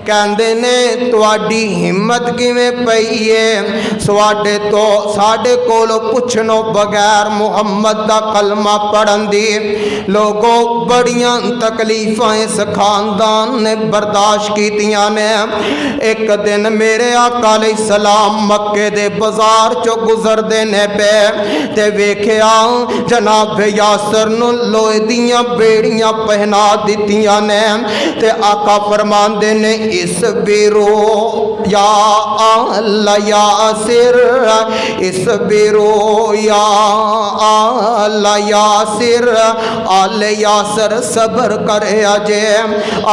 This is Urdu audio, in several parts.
کہندے نے تواڈی ہمت کیویں پئی ہے ساڈے کولوں پوچھنوں بغیر محمد دا کلمہ پڑھن دی؟ لوگوں بڑیاں تکلیفاں اس خاندان نے برداشت کیتیاں نے۔ ایک دن میرے آقا علیہ السلام مکے دے بازار چو گزر دینے پہ تے ویکھیا جناب یاسر نو لوہے دیاں بیڑیاں پہنا دیتیاں نے تے آقا فرماندے نے اس بیرو یا آل یاسر، اس بیرو یا آل یاسر، آل یاسر صبر کرے آجے،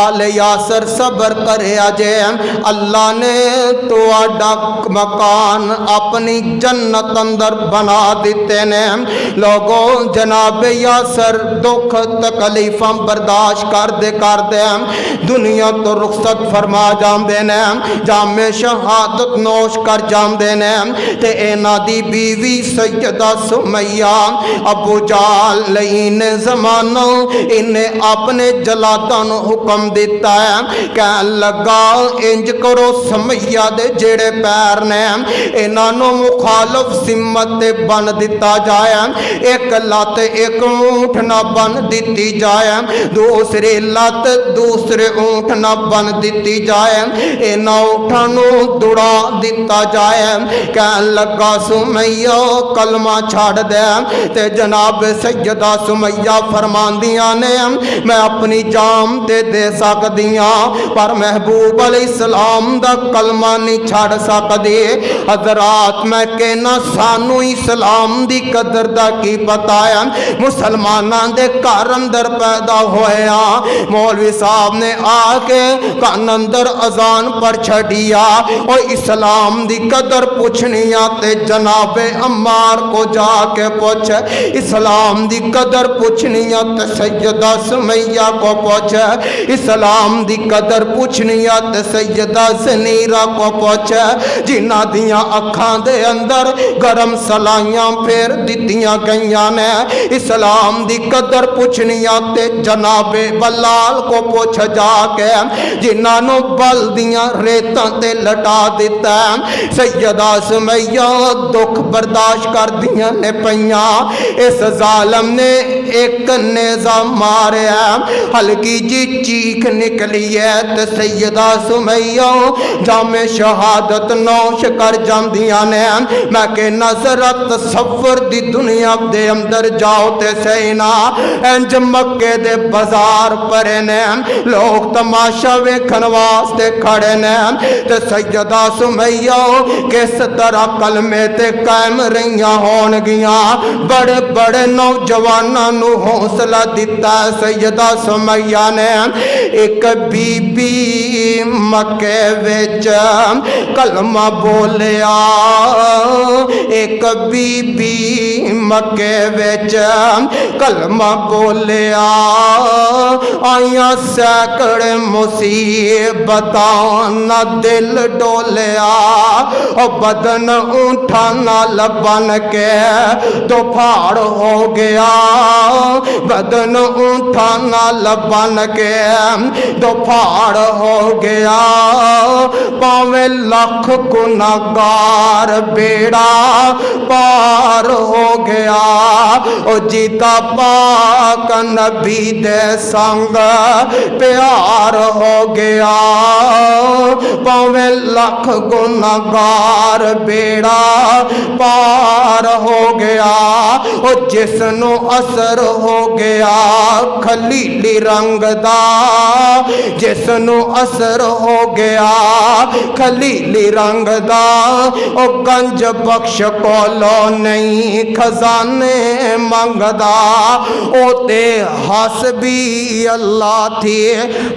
آل یاسر صبر کرے آجے، اللہ نے تواڈا مکان اپنی جنت اندر بنا دیتے نے۔ لوگوں جناب یاسر دکھ تکلیفاں برداشت کر دے دنیا تو رخصت فرما جاندے نے، جام شہادت نوش کر جاندے نے تے اینا دی بیوی سیدہ سمیہ ابو جال لئین زمانہ انہیں اپنے جلاتان حکم دیتا ہے، کہن لگا انج کرو سمیہ دے جڑے پیر نے انانو مخالف سمت بن دیتا جائے، ایک لات ایک اونٹ نہ بن دیتی جائے، دوسری لات دوسرے اونٹ نہ بن دیتی جائے، اینا اونٹانو دوڑا دیتا جائے۔ کہن لگا سمیہ کلمہ چھاڑ دے تے جناب سیدہ سمیہ فرماندیاں نے میں اپنی جان دے سکدیاں پر محبوب علیہ السلام دا کلمہ نہیں چھاڑ سکدی۔ حضرات میں کہنا سانو اسلام دی قدر دا کی پتا ہے، مسلمانان دے گھر اندر پیدا ہویا مولوی صاحب نے آ کے کان اندر اذان پر چھڑیا اور اسلام دی قدر پوچھنیا تے جناب عمار کو جا کے پوچھ، اسلام دی قدر پوچھنیا تے سیدہ سمیہ کو پوچھ، اسلام دی قدر پوچھنیا تے سیدہ زنیرہ کو پوچھ، جنہ دیاں اکھاں دے اندر گرم سلائیاں پھیر دیتیاں گئیاں نے۔ اسلام دی قدر پوچھنیا تے جناب بلال کو پوچھ جا کے جنہ نو بل دیاں ریتاں تے لٹا دیتا ہے۔ سیدہ سمیہ دکھ برداشت کر دیاں نے پئیاں، اس ظالم نے ایک نیزہ مارے ہلکی جی چیخ نکلی ہے تے سیدہ سمیہ جام شہادت نوش کر جاندیاں نے۔ میں کہ نظرت تصور دی دنیا دے اندر جاؤ تے سینا انج مکے دے بازار پرے نے لوگ تماشا ویکھن واسطے کھڑے نے تے سیدہ سمیہ کس طرح کلمے تے قائم رہیاں ہون گیاں، بڑے بڑے نوجواناں نو حوصلہ دیتا ہے سیدہ سمیہ نے۔ ایک بی بی مکے وچ کلمہ بولیا، ایک بی بی مکے وچ کلمہ بولیا، آیاں سینکڑے مصیبتاں نہ دل ڈولیا، او بدن اونٹھا نال بن کے دو پھاڑ ہو گیا، بدن اونٹھا نال بن کے دو پھاڑ ہو گیا، پاویں لاکھ گناہگار بیڑا پار ہو گیا، او جیتا پاک نبی دے سنگ پیار ہو گیا، پاویں لاکھ گناہگار بیڑا پار ہو گیا، او جس نو اثر ہو گیا خلیلی رنگ دا، جس نو اثر ہو گیا خلیلی رنگ دا، او گنج بخش کولو نہیں خزانے منگدا، او تے حسبی اللہ تھی،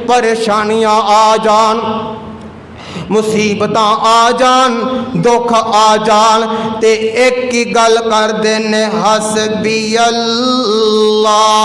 پریشانیاں آ جان مصیبتاں آ جان دکھ آ جان تے ایک کی گل کر دینے حسبی اللہ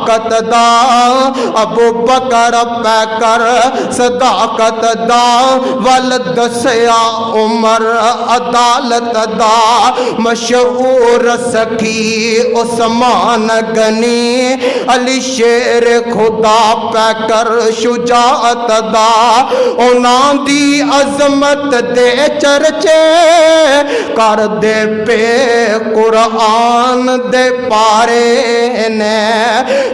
طاقت دا ابو بکر پہ کر صداقت دا ول دسیا عمر عدالت دا مشہور سخی عثمان غنی علی شیر خدا پہ کر شجاعت دا انہاں دی عظمت دے چرچے کر دے پہ قرآن دے پارے نے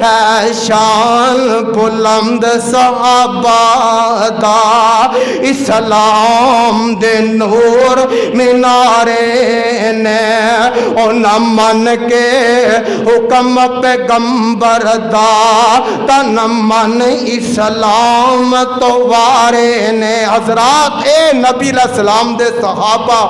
اے شان بلند صحابہ دا اسلام دے نور مینارے نے انہاں من کے حکم پیغمبر دا تن من اسلام تو وارے نے حضرات اے نبی علیہ السلام دے صحابہ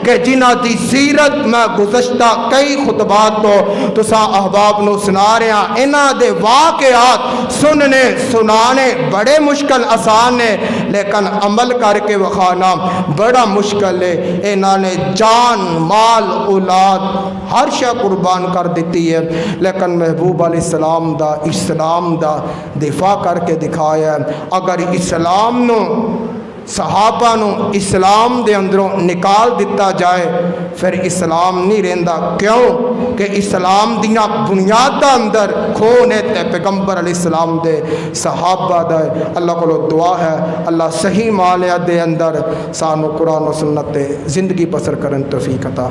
کہ جنہ دی سیرت میں گزشتہ کئی خطبات تو تسا احباب نو سنا رہے ہیں انہ دے واقعات سننے سنانے بڑے مشکل آسان نے لیکن عمل کر کے وکھانا بڑا مشکل ہے انہوں نے جان مال اولاد ہر شے قربان کر دیتی ہے لیکن محبوب علیہ السلام دا اسلام دا دفاع کر کے دکھایا ہے اگر اسلام نو صحابہ نو اسلام دے اندروں نکال دیتا جائے پھر اسلام نہیں رہندا کیوں کہ اسلام دیاں بنیاداں اندر کھونے تے پیغمبر علیہ السلام دے صحابہ دے اللہ کو دعا ہے اللہ صحیح مالیہ دے اندر سانو قرآن و سنت تے زندگی بسر کرن توفیق عطا